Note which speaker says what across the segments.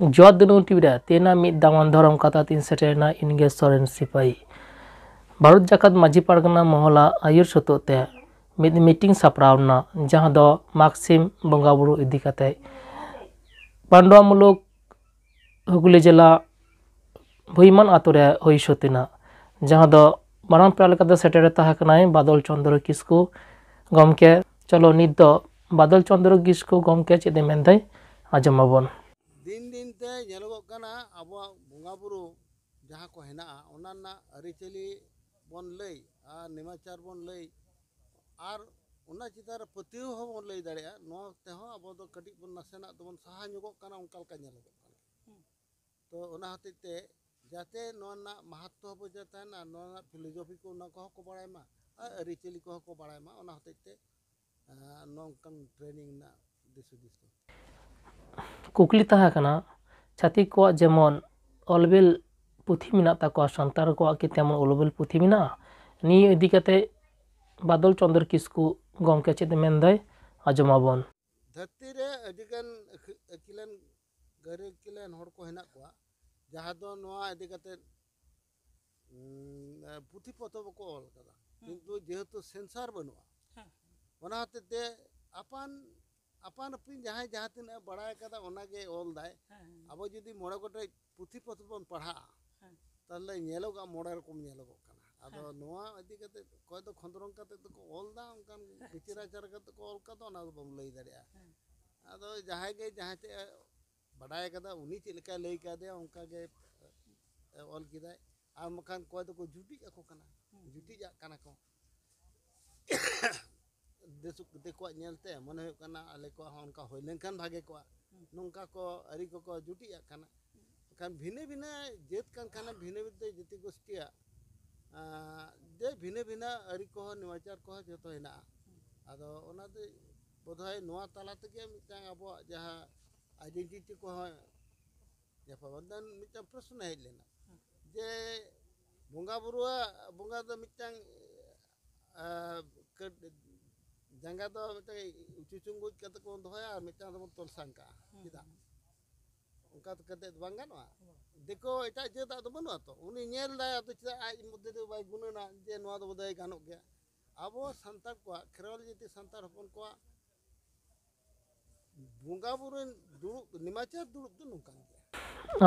Speaker 1: George TV तेना मिद दामान धरम कथा तीन सेटेरना इनगे सरेंसिपाही भारत जाकात माझी पारगना महला आयुर सतोते मिद मीटिंग सापड़ावना जहां दो मागसिम बंगा बुरु इदी कते पांडुआ मुलुक हुगली जिला भुईमान आतुरे होई सतिना जहां दो माराम प्रालकता सेटेरे ताहाकनाय बादल चंद्र किस्कु गमके चलो नित दो बादल चंद्र किस्कु गमके चेदे मेंदाय आजमाबन
Speaker 2: दिन दिन ते ñeloगो कना आबो बुंगा बुरु जहां को हेना ओनाना अरिचली बन लई आ निमाचार बन लई आर ओना चितार पतियो हो बन लई दाड़िया नो ते हो आबो दो कटी बन नासेना तबन साहा ñogो कना उनका लका ñeloगो कना तो ओना हतिते जाते नोना महत्व हो जता ना नोना फिलोसफी को ना को बाड़ाय मा अरिचली को बाड़ाय मा ओना हतिते नोंकन ट्रेनिंग ना दिसुदिस
Speaker 1: कुकली ताहाकना छातिक को जेमन अलबेल पुथी मिना ताको संतार को कि तेमन अलबेल पुथी मिना नि इदी कते बादल चंद्र किस्कु गमके चेद मेंदाय आजमाबन
Speaker 2: धरती रे अदिगन अकिलन गरे किलन हर को हेना को जहा दो नोआ इदी कते पुथी पतब को ऑल कदा किंतु जेहेतु सेंसर बनुआ ओना हते अपन अपन अपनी जहां जहां तीन बड़ा कदा ओनागे ऑल दाय अब जदि मोड़ा गोटे पुथी पत्र बन पढ़ा ताले ñeloगा मोड़ा रकम ñeloगो कना आदो नोआ इदी कते कोय दो खंदरंग कते तो ऑल दा उनकान विचाराचार कते को ऑल कदा ओना बम लई दाड़िया आदो जहां गे जहां ते बड़ा कदा उनी चिलका लई कादे उनका गे ऑल किदाय आ मखान कोय दो को जुटी को कना जुटी जा कना को देखो ñelte मन हो कना आले को उनका होय लेनखान भागे को नोंका को अरी को जुटी कना खान भिने भिने जेत कान खाना भिने भिने जति गोष्ठिया जे भिने भिने अरी को निवाचार को जतो हेना आदो ओना दे बोधय नोआ ताला तके मिटा अबो जहा आइडेंटिटी को जफाबंदन मिटा प्रश्न है लेना जे बुंगा बुरुआ बुंगा दो मिटा जंगा तो मिटा उचुचुंगुज कते को दोया मिटा दो तोल सांका किदा उनका तो कते बांगानवा देखो एटा जे दा तो बनुआ तो उनी ñel दा तो चा आज मध्य दे बाय गुणना जे नोआ दो बदाय गानोक गया आबो संतार को खेरवाल जति संतार हपन को बुंगा बुरु दुरुक निमाचार दुरुक तो नुका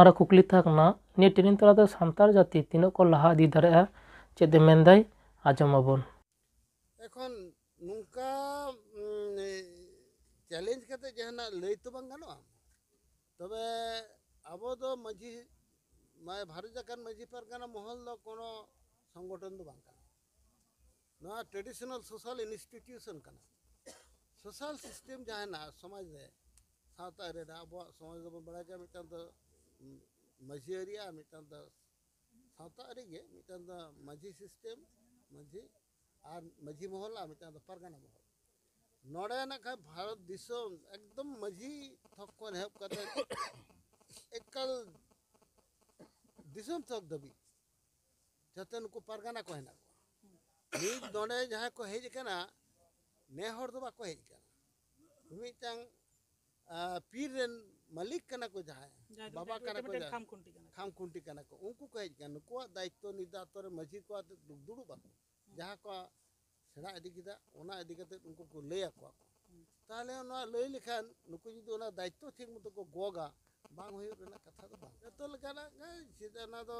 Speaker 1: आरा कुकली थाकना ने टेनिन तला तो संतार जाति तिनो को लहा दी धरे चेदे मेंदाय आजमाबन
Speaker 2: एखन नुका चैलेंज कते जहना लई तो बांगानवा तबे आबो दो मजी माय भारत जाकान मजी पारगाना महल दो कोनो संगठन दो बांका ना ट्रेडिशनल सोशल इंस्टीट्यूशन कना सोशल सिस्टम जहाना समाज रे सावता रे आबो समाज दो बड़ा के मिटन दो मजी एरिया मिटन दो सावता रे गे मिटन दो मजी सिस्टम मजी और मजी महल आ मिटन दो पारगाना महल नोड़े ना का भारत दिसोम एकदम मजी थक को हेप कते एकल दिसोम थक दबी जतन को परगाना को हेना नि नोड़े जहां को हेज कना ने हर दो बा को हेज कना मिटांग पीर रेन मालिक कना को जहां बाबा कना को खाम खुंटी कना को उनको को हेज कना को दायित्व निदातर मजी को दुडु बा जहां को सेड़ा इदी किदा ओना इदी कते उनको को लय आको ताले ओना लय लिखान नुको जुदी ओना दायित्व ठीक मतो को गोगा बांग होय रेना कथा दो बांग जतो लकाना सिदाना दो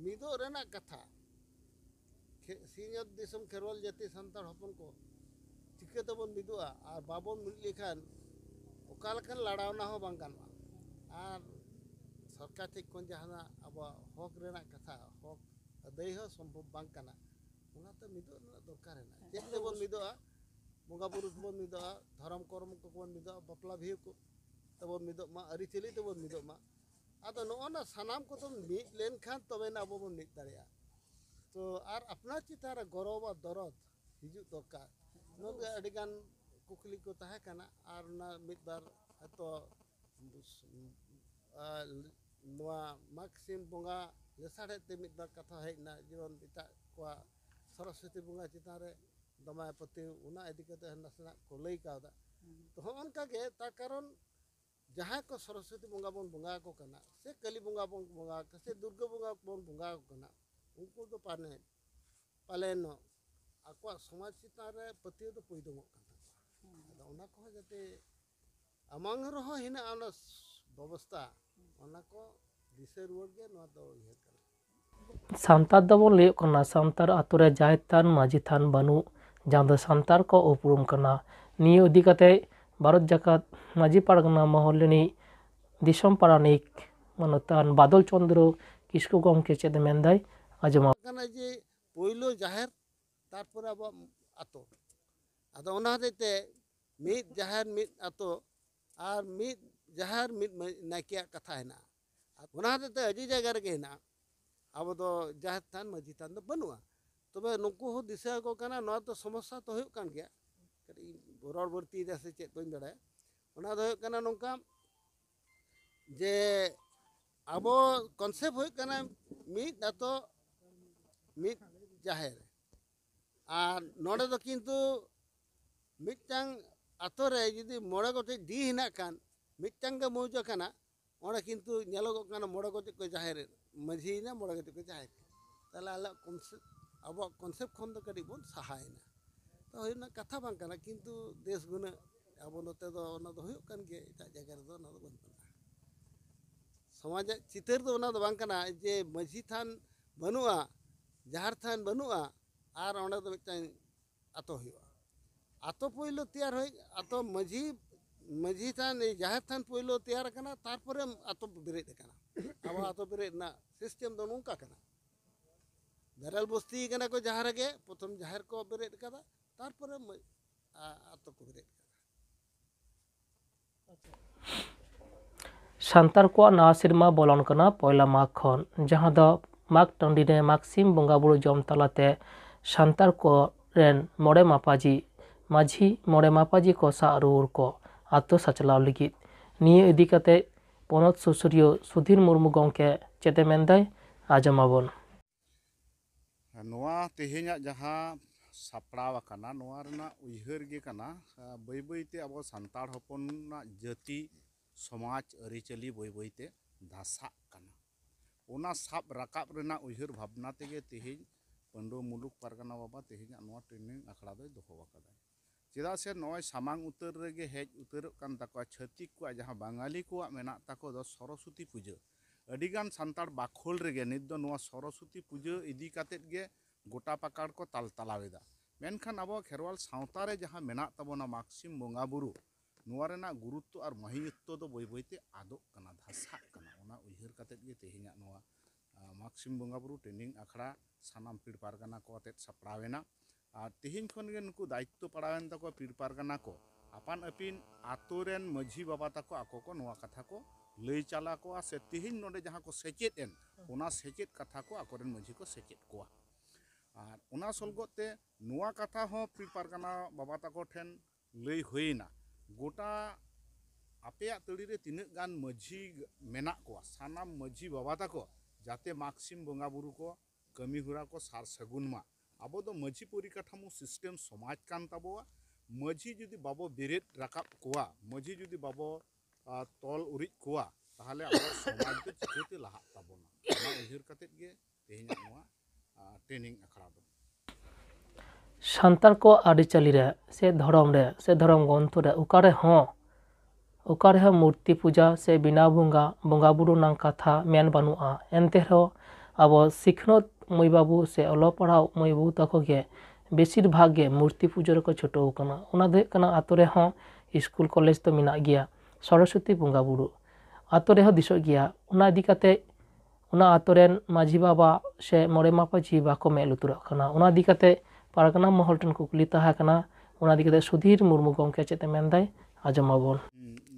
Speaker 2: मिदो रेना कथा सिनियर दिसम खेरवाल जाति संतार हपन को चिके तबन मिदोआ और बाबन मिल लिखान ओका लकान लड़ावना हो बांग गानवा और सरकार ठीक कोन जहाना अब हक रेना कथा हक अदय हो संभव बांग काना ओना तो मिदो दरकार है चेक ते बन मिदोआ बंगा बुरु बन मिदोआ धर्म कर्म को बन मिदोआ बपला भी को तबन मिदो मा अरि चली तबन मिदो मा आदो नोना सनाम को तो मिद लेन खान तबे ना अब बन मिद दाड़िया तो आर अपना चितार गौरव दरद हिजु दरकार नोगे अडिगान कुकली को ताहे काना आर ना मिद बार तो नोआ मागसिम बंगा लेसाड़े ते मिद बार कथा हेना जीवन बिता को सरस्वती बुंगा चितारे दमाय पति उना इदी कते नसना को लई कादा तो उनका के ता कारण जहाँ को सरस्वती बंगा बन बंगा को कना से कली बंगा बन बंगा से दुर्गा बंगा बन बंगा को कना उनको तो पालेन आको समाज चितान रे पतियो तो पैदों कना को जाते अमांग रहो हिना आना व्यवस्था ओना को दिशा रुआर गे नवा दो इहे कना
Speaker 1: सान्तार दबो ले कना सान्तार आतुरे जाय थान माझी थान बानु जहाँ दो सान्तार को उपरुम कना निये इदि काते भारत जाकात माझी पारगना महलनि दिसम पारानिक मानतान बादल चंद्र किस्कु गमके चेद मेंदाय आजमा
Speaker 2: कना जे पहिलो जाहेर तारपर अब आतो आदो ओना देते मिद जाहेर मिद आतो आर मिद जाहेर मिद नाकिया कथा हेना ओना देते अजी जगह रे हेना अब दो जाहेर थान माझी थान दो बनुआ तबे नुकु हो दिशा को कना न तो समस्या तो हुयु कान गया बरर बर्ती से चेक बन बड़ा ओना दो हुयु कना नोंका जे अब कॉन्सेप्ट हुयु कना मिद आतो मिद जाहेर और नोडे दो किंतु मिदटांग आतो रे जुदी मोड़े गोटे डी हिना कान मिदटांग गे मौजो कना ओना किंतु नेलोगो कना मोड़े गोटे को जाहेर माझी ना मोड़े गोटे को जाहेर ताले आला कॉन्सेप्ट खन दो कड़ी बोन सहायना तो होइना कथा बांग कना किंतु देश गुना अब नोते दो ओना दो हुयु कान गे एटा जगह रे दो ओना दो बन समाज चितर दो ओना दो बांग कना जे माझी थान बनुआ जहार थान बनुआ आर ओना दो मिटाई आतो हुआ आतो पहिलो तैयार होय आतो माझी थान जहार थान पहिलो तैयार कना तारपरे आतो बेरेद कना अब आतो बेरेद ना सिस्टम दो नोंका कना बेरल बस्ती कना को जहार गे प्रथम जहार को बेरेद कदा तारपरे आतो को बेरेद
Speaker 1: सान्तार को ना सिरमा बोलन कना पयला माघ खन जहाँ दो माघ टंडी ने मागसिम बंगा बुरु जम तलाते सान्तार को रेन मोड़े मापाजी माझी मोड़े मापाजी को सारूर को आतो सचलाव लिगित निये इदि काते पोनत सुसुरियो सुधीर मुर्मू गमके चेते मेंदाय आजमाबन
Speaker 3: नोआ तेहेन्या जहाँ सापड़ाव कना नोआ रना उइहर गे कना बै बैते अब सान्तार हपना जाति समाज अरिचली बै बैते धासा कना ओना साब राकाब रना उइहर भावना तेगे तेहेन पंडो मुलुक पारगाना बाबा तेहेन्या नोआ ट्रेनिंग आखड़ा दो दोहो आकादा चेदा से नोय सामांग उतर रेगे हेज उतर कान ताको छतिक को जहाँ बांगाली को मेना ताको दो सरस्वती पूजा अडिगान सान्तार बाखोल रेगे नित दो नोआ सरस्वती पूजा इदी कातेत गे गोटा पाकाड़ को ताल तालावेदा मेनखान अब खेरवाल सावता रे जहाँ मेना ताबोना मागसिम बंगा बुरु नोआ रेना गुरुत्व और महित्व दो बै बैते आदो कना धासा कना ओना उइहर कातेत गे तेहेन्या नोआ मागसिम बंगा बुरु ट्रेनिंग आखड़ा सानाम पीड़ पारगाना को आतेत सापड़ावेना और तेहेन खन गे नुकु दायित्व पड़ावेन ताको पीड़ पारगाना को आपान अपिन आतोरेन माझी बाबा ताको आको को नोआ कथा को लई चला को से तेहेन नोडे जहाँ को सेचेत एन ओना सेचेत कथा को आकोरेन माझी को सेचेत कोआ और ओना सलगते नोआ कथा हो पीड़ पारगाना बाबा ताको ठेन लई होइना गोटा आपेया तड़ी रे तिनक गान माझी मेना को सानाम माझी बाबा ताको जाते मागसिम बंगा बुरु को कमी हुरा को सार सगुन मा अब दो माझी परिकाठामो सिस्टम समाज कान ताबोआ माझी जुदी बाबो बेरेद राकाब कोआ माझी जुदी बाबो तल उरिज कोआ ताहले अब समाज दो चिकेते लाहा ताबोना ओना उइहर कातेत गे तेहेन्या नोआ ट्रेनिंग आखड़ा दो
Speaker 1: सान्तार को आरिचाली रे से धर्म ग्रंथ रे उकारे मूर्ति पूजा से बिना बंगा बुरु नांग कथा मेन बानुआ एनते अब सिखनत मई बाबू से अलो पढ़ाव मई बाबू तको गे बेसिर भाग गे मूर्ति पूजा रे को छुटो कना ओना दो कना आतो रे हो स्कूल कॉलेज तो मेना गया सरस्वती बंगा बुरु आतो रे हो दिसो गया ओना इदि काते ओना आतो रेन माझी बाबा से मोड़े मापाजी बाको मे लुतुरा कना ओना इदि काते पारगाना महल टन कुकली ताहा कना ओना इदि काते सुधीर मुर्मू गमके चेते मेंदाय आजमाबन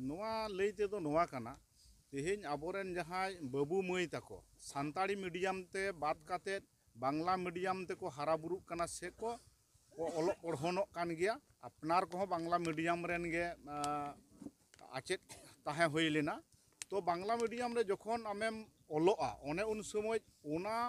Speaker 3: नोआ लई तेदो नोआ कना तेहेन आबोरेन जहाँ बाबू मई ताको सान्ताड़ी मीडियम ते बात काते बांग्ला मीडियम ते को हारा बुरुक कना से को ओलो पढ़ोनोक कान गया अपनार को बांग्ला मीडियम रेन गे आचेत ताहे होई लेना तो बांग्ला मीडियम रे जखन आमेम ओलोआ ओने उन समय ओना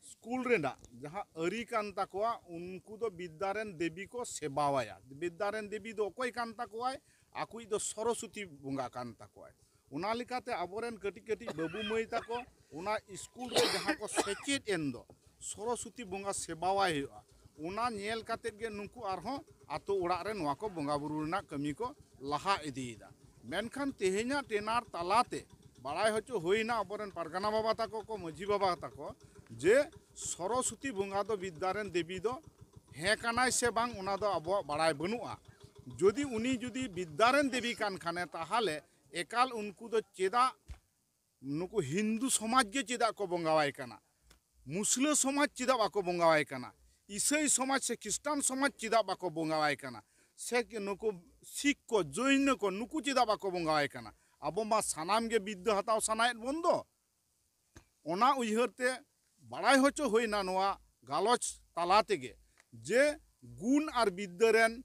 Speaker 3: स्कूल रेना जहाँ अरी कान ताकोआ उनको दो विद्यारेन देवी को सेवावाया विद्यारेन देवी दो कोई कान ताकोआय आकुई दो सरस्वती बंगा कान ताकोआय उना लेकाते आबोरेन कटी कटी बाबू मई ताको उना स्कूल रे जहाँ को सेचेद एन दो सरस्वती बंगा सेबावाय हुआ उना नेल काते गे नुकु आरहों आतो उड़ा रे नवा को बंगा बुरु रना कमी को लहा इदीदा मेनखान तेहेnya टेनार तालाते बड़ाई हचो होइना आबोरेन पारगाना बाबा ताको को मझी बाबा ताको जे सरस्वती बंगा दो विद्यारेन देवी दो हे कानाय से बांग उना दो आबो बड़ाई बनुआ जदि उनी जदि विद्यारेन देवी कान खाने ताहाले एकाल उनको दो चेदा नुकु हिंदू समाज के चेदा को बंगावाय काना मुस्लिम समाज चेदा बाको बंगावाय काना ईसाई समाज से ख्रिस्टान समाज चेदा बाको बंगावाय काना से नुकु सिख को जैन को नुकु चेदा बाको बंगावाय काना अब मा सानाम गे विद्या हताव सानायत बंदो ओना उयहरते बड़ाई होचो होइना नोआ गालोच ताला तेगे जे गुण और विद्यारेन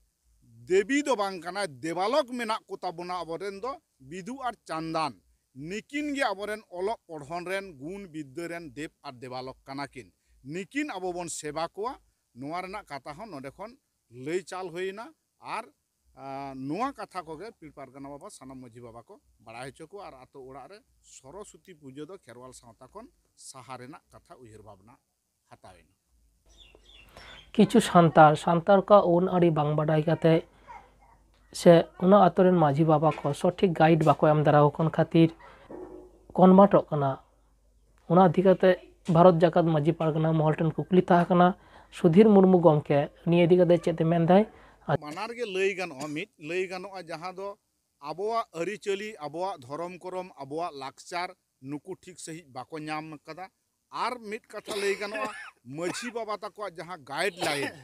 Speaker 3: देवी दो बांग काना देवालक मेना को ताबोना अबरेन दो बिदु और चांदान निकिन गे अबरेन ओलक पढ़न रेन गुण विद्यारेन देव और देवालक कानाकिन निकिन अब बन सेवा कोआ नोआ रेना कथा हन नोडे खन लई चाल होइना और नोआ कथा कोगे पीर पारगाना बाबा सानाम मझी बाबा को बड़ाई हचो को और आतो ओड़ा रे सरस्वती पूजा दो खेरवाल सावता खन साहा रेना कथा उयहर भावना हतावेना
Speaker 1: किछु सांतार का उन आड़ी बांग बाडाई काते से उना आतोरेन माझी बाबा को सठिक गाइड बाको एम दाराव कोन खातिर कन्वर्टक कना उना अधिकाते भारत जाकात माझी पारगाना महलटन कुकली ताहाकना सुधीर मुर्मू गमके निये अधिकाते चेते मेनदाय
Speaker 3: मानार गे लई गानो मिट लई गानो जहाँ दो आबोआ अरिचली आबोआ धर्म करम आबोआ लाक्चार नुकु ठीक सही बाको नाम कदा आर मिट कथा लई गानो मझी बाबा ताको जहाँ गाइडलाइन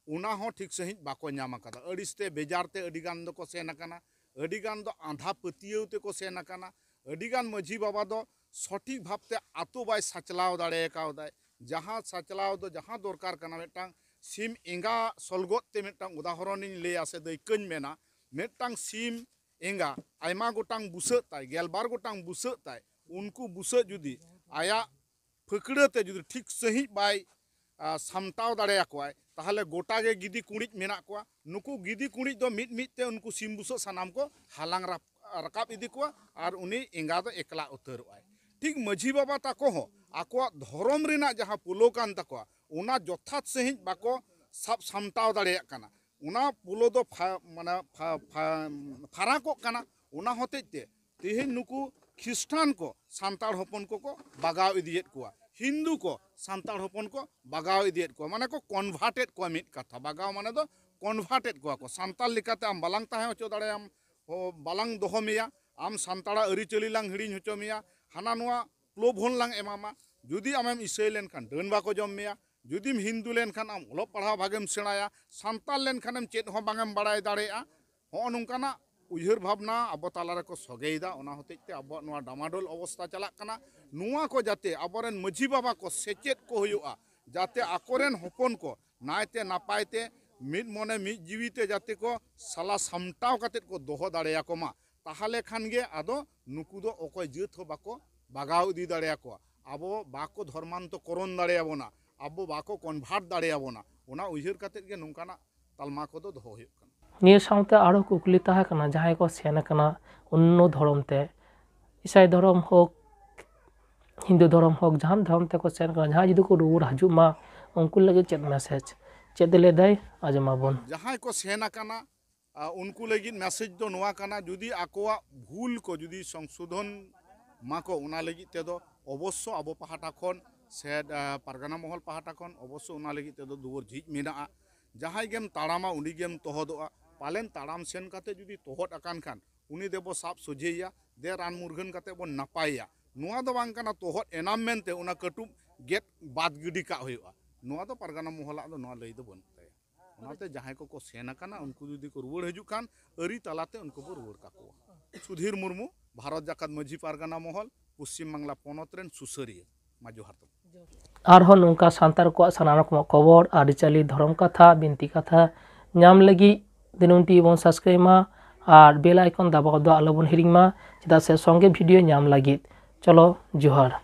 Speaker 3: उना हो ठीक सही बाको नाम कदा अड़िसते बेजारते अडिगान दो को सेन काना अडिगान दो आंधा पतियौते को सेन काना अडिगान मझी बाबा दो सठिक भावते आतो बाय सचलाव दाड़े कावदाय जहाँ सचलाव दो जहाँ दरकार काना मेटांग सिम एंगा सलगोते मेटांग उदाहरण ले आसे दैकन मेना मेटांग सिम एंगा आयमा गोटांग बुसो ताय गेलबार गोटांग बुसो ताय उनको बुसो जुदी आया फकड़ते जुदी ठीक सही बाय सामटाव दाड़े आकोय ताहले गोटा गे गिदी कुड़िज मेना कोआ नुकु गिदी कुड़िज दो मिट मिट ते उनको सिम बुसो सानाम को हालांग राकाब इदी कोआ और उनी एंगा दो एकला उतरवाय ठीक मझी बाबा ताको हो आको धर्म रेना जहाँ पुलो कान ताको उना जथात सही बाको सब सामटाव दाड़े काना उना पुलो दो माने फाराको काना उना होतेते तेहेन नुकु ख्रिस्टान को सांताड़ हपन को बागाव इदियेत कोआ हिंदू को सांताड़ हपन को बागाव इदियेत कोआ माने को कन्भार्टेड कोआ मिट कथा बागाव माने दो कन्भार्टेड कोआ को सांताल लिकाते आम बालांग ताहे होचो दाड़े आम बालांग दोहो मेया आम सांताड़ा अरिचली लांग हिड़िñ होचो मेया हाना नुआ प्लोभन लांग एमामा जुदी आमेम इसाई लेनखान डन बाको जम मेया जुदीम हिंदू लेनखान आम ओलोग पढ़ाव भागेम सेणाया सांताल लेनखानेम चेद हो बांगेम बाड़ाय दाड़ेया हो नोंकाना उयहर भावना अब तालारे को सगेदा ओना होतेते अब नुआ डामाडोल अवस्था चलाक काना नुआ को जाते अबरेन मझी बाबा को सेचेद को हुयुआ जाते आकोरेन हपन को नायते नापायते मिद मने मिद जीविते जाते को साला सामटाव काते को दोहो दाड़ेया को मा ताहले खान गे आदो नुकु दो अकय जेत हो बाको बागाव इदी दाड़ेया को आबो बाको धर्मान्तकरण दाड़ेयाबोना आबो बाको कन्भार्ट दाड़ेयाबोना ओना उयहर काते गे नोंकाना तालमा को दो दोहो हुयुग काना
Speaker 1: निये साउते आरो कुकली ताहाकना जहाय को सेन काना अन्य धर्म ते ईसाई धर्म होक हिंदू धर्म होक जहां धर्म ते को सेन काना जहां जुदी को रुवाड़ हजु मा उनको लगे चेद मैसेज चेद ले दाय आजमाबोन
Speaker 3: जहां को सेन काना उनको लगी मैसेज दो नोआ काना जुदी आकोआ भूल को जुदी संशोधन माको उना लगी ते दो अवश्य अब पाहाटा खन से पारगाना महल पाहाटा खन अवश्य उना लगी ते दो दुवर झिज मेना जहां गेम ताड़ामा उनी गेम तोहदोआ पालेन ताड़ाम सेन काते जुदी तोहद अकान खान उनी देबो साब सोजेया दे रान मुरगन काते बो नापाया नुआ दो बांग काना तोहद एनाम मेनते उना कटुब गेट बाद गिडी का हुआ नुआ दो पारगाना महला दो नुआ लई दो बन ओनाते जहां को सेन काना उनको जुदी को रुवाड़ हजु कान अरी तालाते उनको बो रुवाड़ काकोआ सुधीर मुर्मू भारत जाकात मझी पारगाना महल पश्चिम बांगला पनत रेन सुसरिया मा जोहार
Speaker 1: आरहों नोंका सांतार को सानाम रकम खबर आरिचाली धर्म कथा बिनती कथा नाम लगी दिनुंटी बन सब्सक्राइब मा और बेल आइकन दाबा दो आलोबन हिरिंग मा चेदा से संगे भिडियो नाम लगी चलो जोहार।